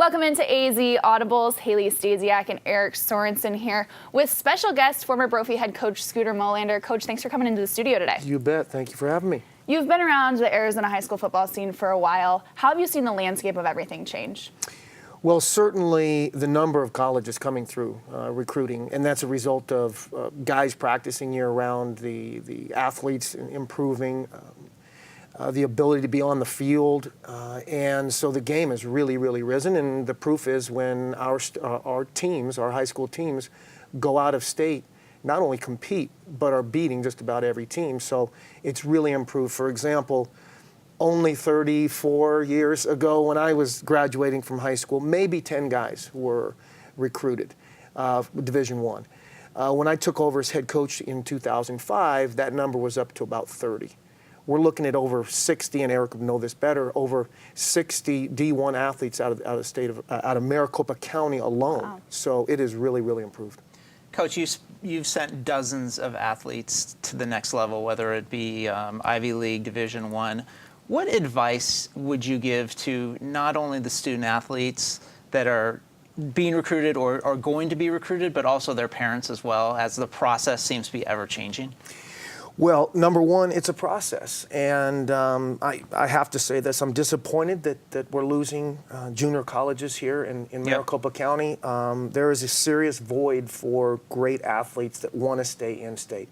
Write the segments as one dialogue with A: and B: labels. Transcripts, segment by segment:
A: Welcome into AZ Audibles. Haley Stasiak and Eric Sorensen here with special guest, former Brophy head coach Scooter Molander. Coach, thanks for coming into the studio today.
B: You bet. Thank you for having me.
A: You've been around the Arizona high school football scene for a while. How have you seen the landscape of everything change?
B: Well, certainly the number of colleges coming through recruiting, and that's a result of guys practicing year-round, the athletes improving, the ability to be on the field, and so the game has really risen, and the proof is when our teams, our high school teams, go out of state, not only compete, but are beating just about every team. So it's really improved. For example, only 34 years ago when I was graduating from high school, maybe 10 guys were recruited, Division I. When I took over as head coach in 2005, that number was up to about 30. We're looking at over 60, and Eric would know this better, over 60 D1 athletes out of Maricopa County alone.
A: Wow.
B: So it has really improved.
C: Coach, you've sent dozens of athletes to the next level, whether it be Ivy League, Division I. What advice would you give to not only the student athletes that are being recruited or are going to be recruited, but also their parents as well, as the process seems to be ever changing?
B: Well, number one, it's a process, and I have to say this. I'm disappointed that we're losing junior colleges here in Maricopa County. There is a serious void for great athletes that want to stay in-state.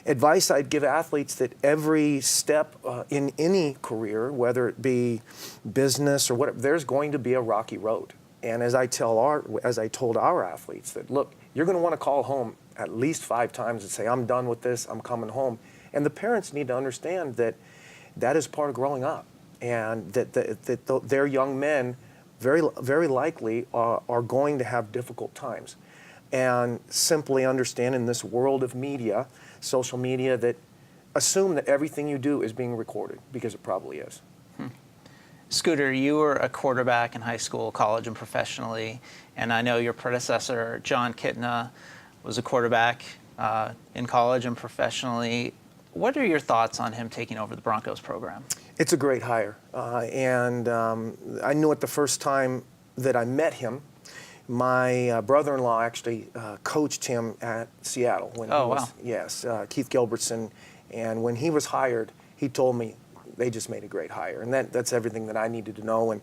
B: Advice I'd give athletes that every step in any career, whether it be business or whatever, there's going to be a rocky road. And as I told our athletes that, look, you're going to want to call home at least 5 times and say, I'm done with this, I'm coming home. And the parents need to understand that that is part of growing up, and that their young men very likely are going to have difficult times. And simply understand in this world of media, social media, that assume that everything you do is being recorded, because it probably is.
C: Scooter, you were a quarterback in high school, college, and professionally, and I know your predecessor, Jon Kitna, was a quarterback in college and professionally. What are your thoughts on him taking over the Broncos program?
B: It's a great hire, and I knew it the first time that I met him. My brother-in-law actually coached him at Seattle when he was, yes, Keith Gilbertson, and when he was hired, he told me they just made a great hire, and that's everything that I needed to know. And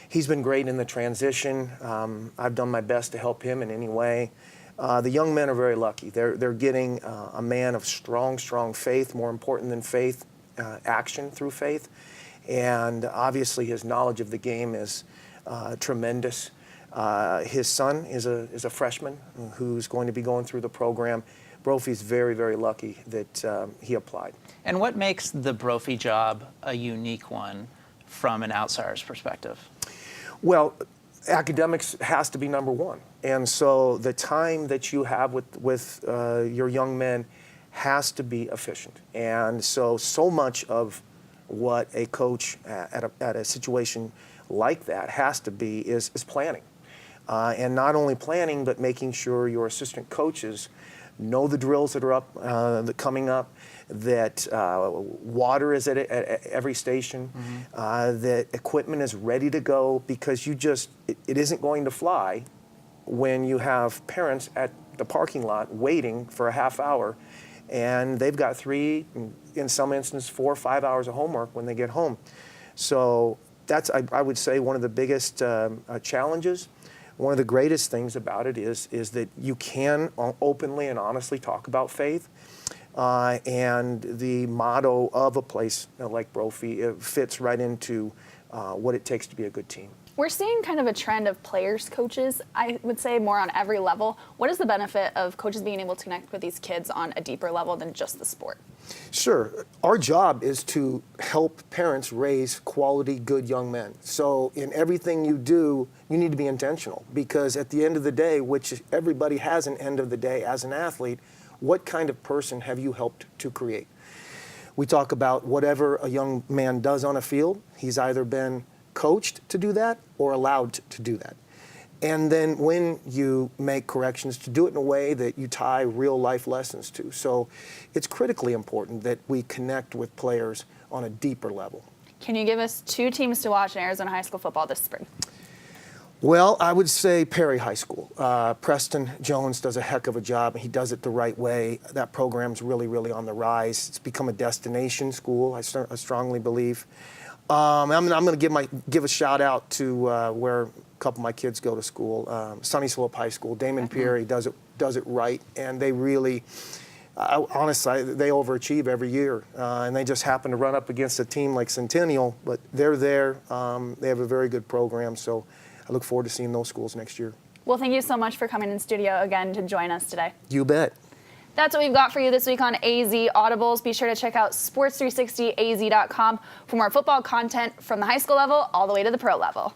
B: he's been great in the transition. I've done my best to help him in any way. The young men are very lucky. They're getting a man of strong faith, more important than faith, action through faith, and obviously his knowledge of the game is tremendous. His son is a freshman who's going to be going through the program. Brophy's very lucky that he applied.
C: And what makes the Brophy job a unique one from an outsider's perspective? Well,
B: academics has to be number one. And so the time that you have with your young men has to be efficient. And so much of what a coach at a situation like that has to be is planning. And not only planning, but making sure your assistant coaches know the drills that are coming up, that water is at every station, that equipment is ready to go, because it isn't going to fly when you have parents at the parking lot waiting for a half hour, and they've got 3, in some instances 4 or 5 hours of homework when they get home. So that's, I would say, one of the biggest challenges. One of the greatest things about it is that you can openly and honestly talk about faith, and the motto of a place like Brophy, it fits right into what it takes to be a good team.
A: We're seeing kind of a trend of players, coaches, I would say, more on every level. What is the benefit of coaches being able to connect with these kids on a deeper level than just the sport?
B: Sure. Our job is to help parents raise quality, good young men. So in everything you do, you need to be intentional, because at the end of the day, which everybody has an end of the day as an athlete, what kind of person have you helped to create? We talk about whatever a young man does on a field, he's either been coached to do that or allowed to do that. And then when you make corrections, to do it in a way that you tie real life lessons to. So it's critically important that we connect with players on a deeper level.
A: Can you give us 2 teams to watch in Arizona high school football this spring?
B: Well, I would say Perry High School. Preston Jones does a heck of a job. He does it the right way. That program's really, really on the rise. It's become a destination school, I strongly believe. I'm going to give a shout out to where a couple of my kids go to school, Sunny Slope High School. Damon Perry does it right, and they really, honestly, they overachieve every year, and they just happen to run up against a team like Centennial, but they're there. They have a very good program, so I look forward to seeing those schools next year.
A: Well, thank you so much for coming in studio again to join us today.
B: You bet.
A: That's what we've got for you this week on AZ Audibles. Be sure to check out sports360az.com for more football content from the high school level all the way to the pro level.